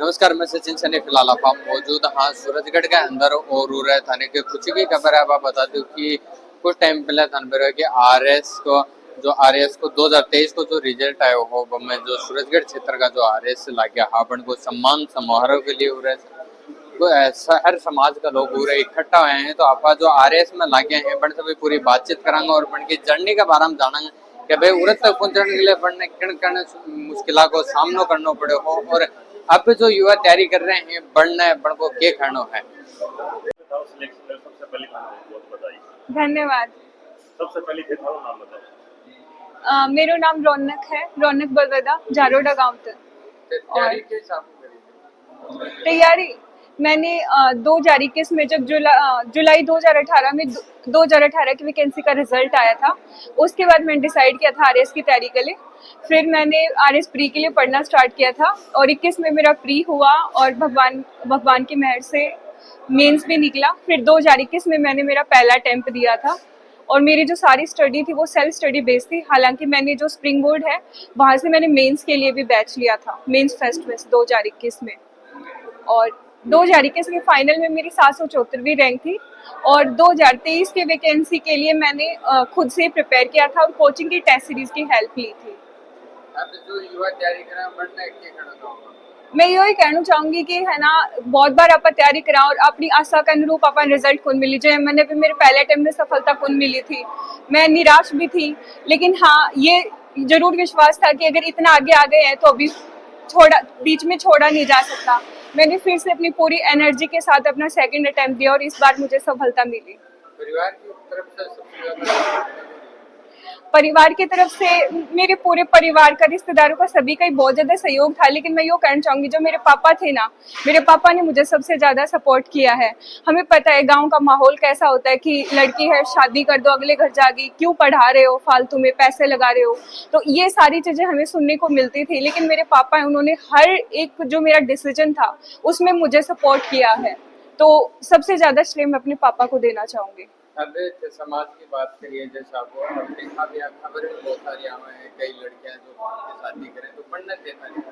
नमस्कार, मैं सचिन सनी। फिलहाल आप मौजूद हाँ सूरजगढ़ के अंदर और उरई थाने के खुशी की खबर है। आप बता दूं कि कुछ टाइम पहले थाने कि आरएस को 2023 को जो रिजल्ट आयो हो में जो सूरजगढ़ क्षेत्र का जो आरएस लाग गया हाबन को सम्मान समारोह के लिए उरई तो हर समाज का लोग उरई इकट्ठा हुए हैं। तो आप जो आरएस में लागे हैं बन से पूरी बातचीत करांगे और बन की जर्नी के बारे में जानेंगे कि भाई उरई तक पहुंचने के लिए बनने किन मुश्किलों को सामना करना पड़े हो और अब जो युवा तैयारी कर रहे हैं बढ़ना बड़ को के खानो है। सबसे पहले बहुत बधाई। धन्यवाद। सबसे पहले नाम बताओ। मेरो नाम रौनक है, रौनक बलवदा, जारोडा गांव तक। तैयारी मैंने 2021 में जब जुलाई 2018 में 2018 की वैकेंसी का रिजल्ट आया था, उसके बाद मैंने डिसाइड किया था आरएस की तैयारी के लिए। फिर मैंने आरएस प्री के लिए पढ़ना स्टार्ट किया था और 21 में मेरा प्री हुआ और भगवान की मेहर से मेंस भी निकला। फिर 2021 में मैंने मेरा पहला अटेम्प्ट दिया था और मेरी जो सारी स्टडी थी वो सेल्फ स्टडी बेस्ड थी। हालांकि मैंने जो स्प्रिंग बोर्ड है वहाँ से मैंने मेंस के लिए भी बैच लिया था, मेंस फेस्ट में 2021 में। और 2021 के फाइनल में मेरी 774वीं रैंक थी और 2023 के वैकेंसी के लिए मैंने खुद से प्रिपेयर किया था और कोचिंग की टेस्ट सीरीज की हेल्प ली थी। अब जो युवा तैयारी कर रहे हैं बढ़ना के खाना मैं यही कहना चाहूंगी कि है ना, बहुत बार आप तैयारी करा और अपनी आशा के अनुरूप अपन रिजल्ट कौन मिली जाए। मैंने भी मेरे पहले अटेम्प्ट में सफलता कौन मिली थी, मैं निराश भी थी, लेकिन हाँ ये जरूर विश्वास था कि अगर इतना आगे आ गए हैं तो अभी बीच में छोड़ा नहीं जा सकता। मैंने फिर से अपनी पूरी एनर्जी के साथ अपना सेकंड अटेम्प्ट दिया और इस बार मुझे सफलता मिली। परिवार की तरफ से सबसे ज्यादा परिवार की तरफ से मेरे पूरे परिवार का, रिश्तेदारों का, सभी का ही बहुत ज्यादा सहयोग था। लेकिन मैं ये कहना चाहूंगी जो मेरे पापा थे ना, मेरे पापा ने मुझे सबसे ज्यादा सपोर्ट किया है। हमें पता है गांव का माहौल कैसा होता है कि लड़की है शादी कर दो अगले घर जागी, क्यों पढ़ा रहे हो, फालतू में पैसे लगा रहे हो। तो ये सारी चीजें हमें सुनने को मिलती थी, लेकिन मेरे पापा है उन्होंने हर एक जो मेरा डिसीजन था उसमें मुझे सपोर्ट किया है। तो सबसे ज्यादा श्रेय मैं अपने पापा को देना चाहूंगी। अब समाज की बात करिए, जैसे आपको देखा भी खबर में बहुत सारी आवे हैं, कई लड़कियां जो शादी करें तो बढ़ना देखा नहीं।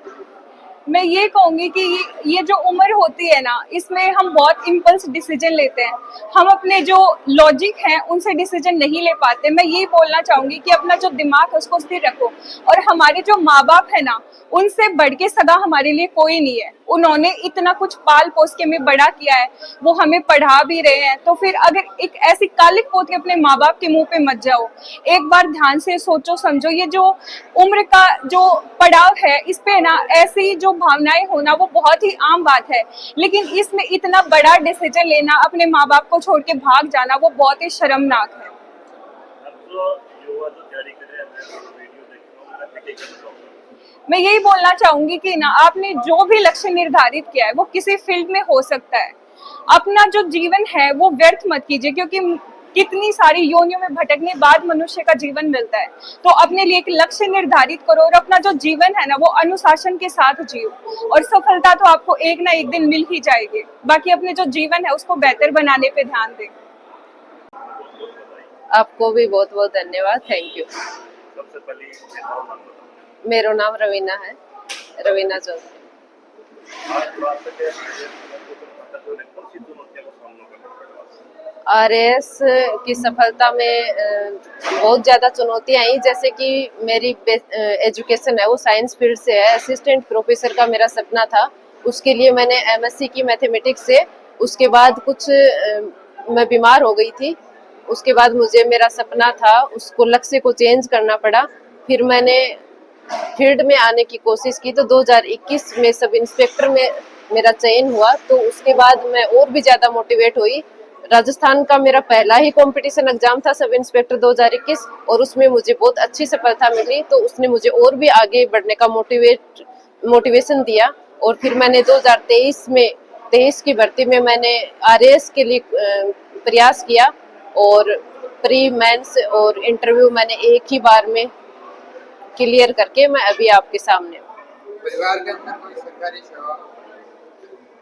मैं ये कहूंगी कि ये जो उम्र होती है ना, इसमें हम बहुत इम्पल्स डिसीजन लेते हैं, हम अपने जो लॉजिक है उनसे डिसीजन नहीं ले पाते। मैं यही बोलना चाहूंगी कि अपना जो दिमाग है उसको स्थिर रखो। और हमारे जो माँ बाप है ना, उनसे बढ़ के सगा हमारे लिए कोई नहीं है। उन्होंने इतना कुछ पाल पोस के हमें बड़ा किया है, वो हमें पढ़ा भी रहे हैं। तो फिर अगर एक ऐसी कालिक पोत के अपने माँ बाप के मुंह पे मत जाओ, एक बार ध्यान से सोचो समझो। ये जो उम्र का जो पड़ाव है इस पे ना ऐसी जो भावनाएं होना वो बहुत ही आम बात है, लेकिन इसमें इतना बड़ा डिसीजन लेना, अपने माँ बाप को छोड़ के भाग जाना, वो बहुत ही शर्मनाक है। मैं यही बोलना चाहूंगी कि ना, आपने जो भी लक्ष्य निर्धारित किया है वो किसी फील्ड में हो सकता है। अपना जो जीवन है वो व्यर्थ मत कीजिए, क्योंकि कितनी सारी योनियों में भटकने बाद मनुष्य का जीवन मिलता है। तो अपने लिए एक लक्ष्य निर्धारित करो और अपना जो जीवन है ना वो अनुशासन के साथ जियो, और सफलता तो आपको एक ना एक दिन मिल ही जाएगी। बाकी अपने जो जीवन है उसको बेहतर बनाने पे ध्यान दें। आपको भी बहुत बहुत धन्यवाद, थैंक यू। सबसे पहले मेरा नाम रवीना है, रवीना चौधरी। आरएस की सफलता में बहुत ज़्यादा चुनौतियाँ आई, जैसे कि मेरी एजुकेशन है वो साइंस फील्ड से है। असिस्टेंट प्रोफेसर का मेरा सपना था, उसके लिए मैंने एमएससी की मैथमेटिक्स से। उसके बाद कुछ मैं बीमार हो गई थी, उसके बाद मुझे मेरा सपना था उसको लक्ष्य को चेंज करना पड़ा। फिर मैंने फील्ड में आने की कोशिश की तो 2021 में सब इंस्पेक्टर में मेरा चयन हुआ। तो उसके बाद मैं और भी ज़्यादा मोटिवेट हुई। राजस्थान का मेरा पहला ही कंपटीशन एग्जाम था सब इंस्पेक्टर 2021, और उसमें मुझे बहुत अच्छी सफलता मिली। तो उसने मुझे और भी आगे बढ़ने का मोटिवेशन दिया। और फिर मैंने 2023 की भर्ती में मैंने आरएएस के लिए प्रयास किया और प्री मेंस और इंटरव्यू मैंने एक ही बार में क्लियर करके मैं अभी आपके सामने। परिवार के अंदर कोई सरकारी सेवा?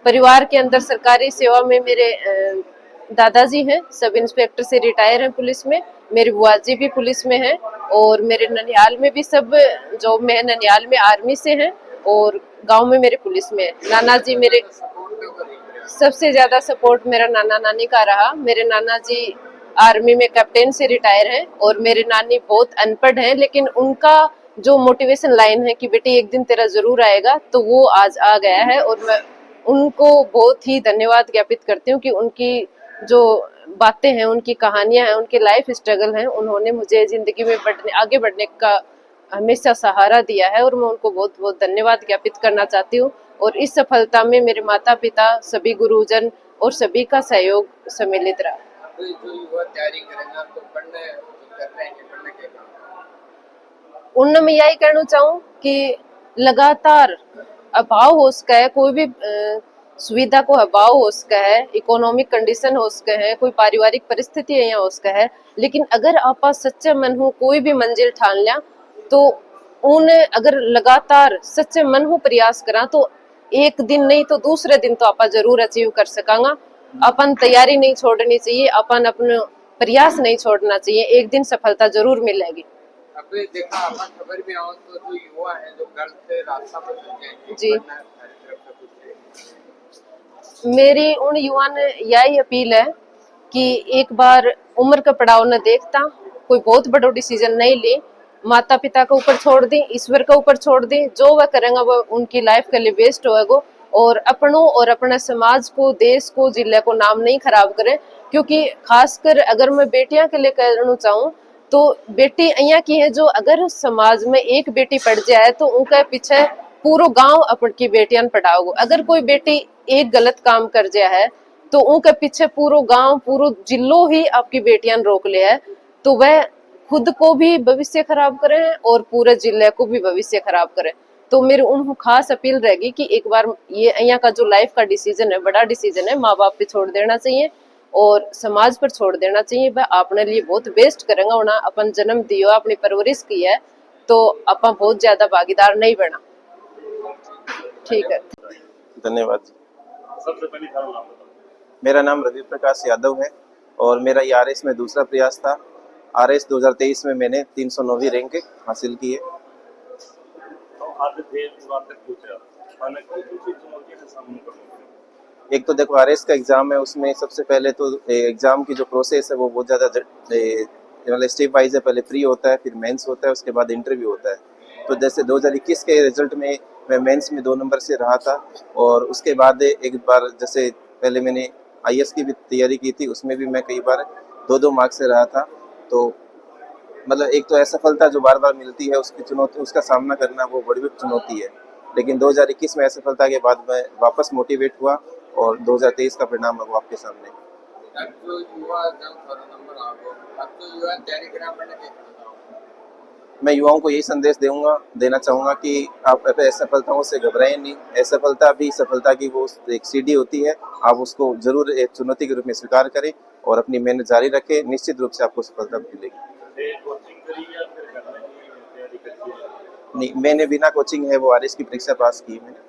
परिवार के अंदर सरकारी सेवा में मेरे दादाजी हैं, सब इंस्पेक्टर से रिटायर हैं पुलिस में। मेरी बुआ जी भी पुलिस में हैं और मेरे ननिहाल में भी सब जॉब में है, ननिहाल में आर्मी से हैं। और गांव में मेरे पुलिस में है। नाना जी मेरे सबसे ज्यादा सपोर्ट मेरा नाना नानी का रहा। मेरे नाना जी आर्मी में कैप्टन से रिटायर हैं और मेरे नानी बहुत अनपढ़ हैं, लेकिन उनका जो मोटिवेशन लाइन है कि बेटी एक दिन तेरा जरूर आएगा, तो वो आज आ गया है। और मैं उनको बहुत ही धन्यवाद ज्ञापित करती हूँ कि उनकी जो बातें हैं, उनकी कहानियां हैं, उनके लाइफ स्ट्रगल हैं, उन्होंने मुझे जिंदगी में आगे बढ़ने का हमेशा सहारा दिया है और मैं उनको बहुत बहुत धन्यवाद ज्ञापित करना चाहती हूँ। और इस सफलता में मेरे माता पिता, सभी गुरुजन और सभी का सहयोग सम्मिलित रहा। अभी जो युवा तैयारी करेंगे तो पढ़ने कर रहे हैं पढ़ने के काम उनमें मैं यही कहना चाहूँ कि लगातार अभाव हो सका है, कोई भी सुविधा को अभाव हो सका है, इकोनॉमिक कंडीशन हो सका है, कोई पारिवारिक परिस्थिति यहाँ हो सका है, लेकिन अगर आप सच्चे मन हो कोई भी मंजिल ठान लिया तो उन्हें अगर लगातार सच्चे मन हो प्रयास करा तो एक दिन नहीं तो दूसरे दिन तो आप जरूर अचीव कर सकांगा। अपन तैयारी नहीं छोड़नी चाहिए, अपन अपने प्रयास नहीं छोड़ना चाहिए, एक दिन सफलता जरूर मिलेगी। अभी देखा अपन खबर भी आओ तो जो युवा है जो घर से रास्ता पर चल गए जी, मेरी उन युवा ने यही अपील है कि एक बार उम्र का पड़ाव न देखता, कोई बहुत बड़ा डिसीजन नहीं ले, माता पिता के ऊपर छोड़ दी, ईश्वर के ऊपर छोड़ दी, जो वह करेंगे वो उनकी लाइफ के लिए बेस्ट होएगा। और अपनों और अपने समाज को, देश को, जिले को नाम नहीं खराब करें। क्योंकि खासकर अगर मैं बेटियां के लिए कहना चाहूँ तो बेटी अहिया की है जो अगर समाज में एक बेटी पढ़ जाए तो उनके पीछे पूरा गांव अपन की बेटियां पढ़ाओगे। अगर कोई बेटी एक गलत काम कर जाए है तो उनके पीछे पूरा गांव, पूरा जिलो ही आपकी बेटियां रोक ले है, तो वह खुद को भी भविष्य खराब करे और पूरे जिले को भी भविष्य खराब करे। तो मेरी उन खास अपील रहेगी कि एक बार ये यहाँ का जो लाइफ का डिसीजन है, बड़ा डिसीजन है, माँ बाप पे छोड़ देना चाहिए और समाज पर छोड़ देना चाहिए। वह अपने लिए बहुत बेस्ट करेंगे। उन्हें अपन जन्म दियो, अपनी परवरिश की है, तो अपन बहुत ज्यादा भागीदार नहीं बना। ठीक है, धन्यवाद। सबसे पहले थारा नाम बताओ। मेरा नाम रवि प्रकाश यादव है और मेरा ये आरएस में दूसरा प्रयास था। आरएस 2023 में मैंने 309वीं रैंक हासिल की है। तो आज थे पूरा तक पूछा मैंने कौन सी चुनौतियों का सामना करना पड़ा। एक तो देखो आरएस का एग्जाम है, उसमें सबसे पहले तो एग्जाम की जो प्रोसेस है वो बहुत ज़्यादा मतलब स्टेप वाइज है। पहले प्री होता है, फिर मेंस होता है, उसके बाद इंटरव्यू होता है। तो जैसे 2021 के रिजल्ट में मैं मेंस में 2 नंबर से रहा था और उसके बाद एक बार जैसे पहले मैंने आईएएस की भी तैयारी की थी, उसमें भी मैं कई बार 2-2 मार्क्स से रहा था। तो मतलब एक तो असफलता जो बार बार मिलती है उसकी चुनौती, उसका सामना करना वो बड़ी चुनौती है। लेकिन 2021 में असफलता के बाद मैं वापस मोटिवेट हुआ और 2023 का परिणाम है वो आपके सामने। अब जो युवा जब थोड़ा नंबर आ गो अब तो युवा तैयारी करना पड़ने के मैं युवाओं को यही संदेश देना चाहूँगा कि आप असफलताओं से घबराएं नहीं। असफलता भी सफलता की वो एक सीढ़ी होती है, आप उसको जरूर एक चुनौती के रूप में स्वीकार करें और अपनी मेहनत जारी रखें, निश्चित रूप से आपको सफलता मिलेगी। कोचिंग करी या फिर करने की तैयारी करती है? नहीं, मैंने बिना कोचिंग है वो आरएस की परीक्षा पास की मैंने।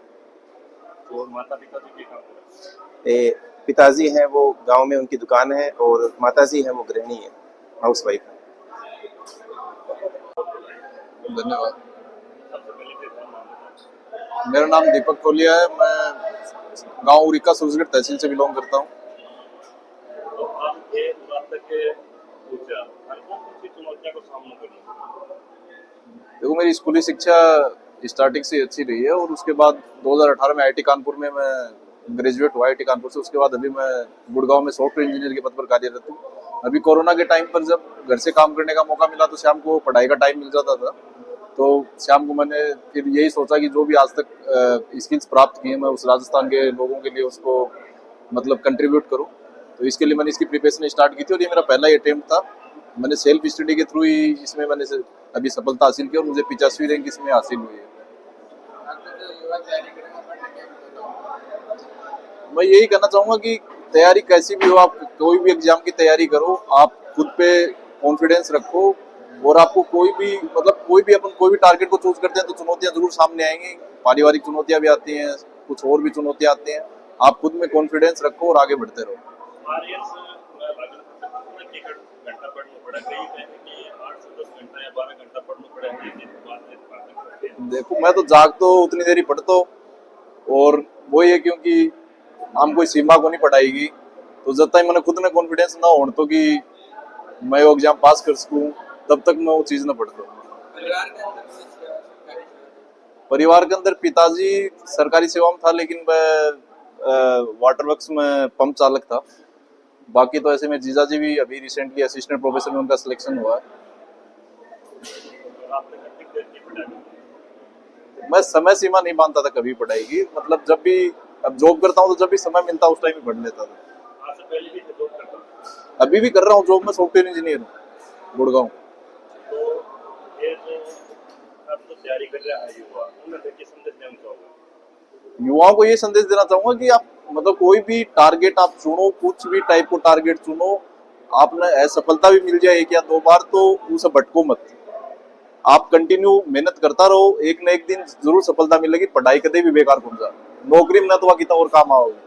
तो माता पिता जी क्या काम करते हैं? पिताजी हैं वो गांव में उनकी दुकान है और माताजी हैं वो गृहिणी है, हाउसवाइफ है। धन्यवाद। सबसे पहले थारा नाम बताओ। मेरा नाम दीपक कोलिया है। मैं गांव उरिका सूरजगढ़ तहसील से बिलोंग करता हूँ। तो आज थे पूरा तक पूछा मैंने कौन सी चुनौतियों का सामना करना पड़ा। देखो मेरी स्कूली शिक्षा स्टार्टिंग से अच्छी रही है और उसके बाद 2018 में आईटी कानपुर में मैं ग्रेजुएट हुआ आईटी कानपुर से। उसके बाद अभी मैं गुड़गांव में सॉफ्टवेयर इंजीनियर के पद पर कार्यरत हूँ। अभी कोरोना के टाइम पर जब घर से काम करने का मौका मिला तो शाम को पढ़ाई का टाइम मिल जाता था, तो शाम को मैंने फिर यही सोचा कि जो भी आज तक स्किल्स प्राप्त किए मैं उस राजस्थान के लोगों के लिए उसको मतलब कंट्रीब्यूट करूँ। तो इसके लिए मैंने इसकी प्रिपरेशन स्टार्ट की थी और ये मेरा पहला ही अटेम्प्ट था। मैंने सेल्फ स्टडी के थ्रू ही इसमें मैंने अभी सफलता हासिल की और मुझे 85वीं रैंक इसमें हासिल हुई है। मैं यही कहना चाहूँगा कि तैयारी कैसी भी हो, आप कोई भी एग्जाम की तैयारी करो, आप खुद पे कॉन्फिडेंस रखो और आपको कोई भी अपन कोई भी टारगेट को चूज करते हैं तो चुनौतियां जरूर सामने आएंगी। पारिवारिक चुनौतियां भी आती हैं, कुछ और भी चुनौतियां आती हैं। आप खुद में कॉन्फिडेंस रखो और आगे बढ़ते रहो। आरएस घंटा पढ़ना पड़ा, कई कहते हैं कि 8 से 10 घंटा या 12 घंटा पढ़ना पड़ा है। देखो मैं तो जाग तो उतनी देर ही पढ़ता हूँ और वो ये क्योंकि हम कोई सीमा को नहीं पढ़ाएगी, तो जब तक मैंने खुद में कॉन्फिडेंस ना हो तो कि मैं वो एग्जाम पास कर सकूं, तब तक मैं वो चीज ना पढ़ता हूँ। परिवार के अंदर पिताजी सरकारी सेवा में था, लेकिन मैं वाटर वर्क्स में पंप चालक था। बाकी तो ऐसे में जीजाजी भी अभी रिसेंटली असिस्टेंट प्रोफेसर में उनका सिलेक्शन हुआ है। और आपने कितनी देर की पढ़ाई? मैं समय सीमा नहीं मानता था कभी पढ़ाई की, मतलब जब भी अब जॉब करता हूँ तो जब भी समय मिलता उस टाइम ही पढ़ लेता था। आज से पहले भी जॉब करता था? अभी भी कर रहा हूँ जॉब में, सॉफ्टवेयर इंजीनियर हूँ गुड़गांव। तो ये जो आप तो तैयारी कर रहे हैं युवा, उन्हें देखिए संदेश देना चाहूँगा। युवाओं को ये संदेश देना चाहूंगा कि आप मतलब कोई भी टारगेट आप चुनो, कुछ भी टाइप को टारगेट चुनो, आपने असफलता भी मिल जाए 1 या 2 बार तो उसे भटको मत। आप कंटिन्यू मेहनत करता रहो, एक न एक दिन जरूर सफलता मिलेगी। पढ़ाई कदे भी बेकार हो जा, नौकरी में ना तो कितना और काम आओगे।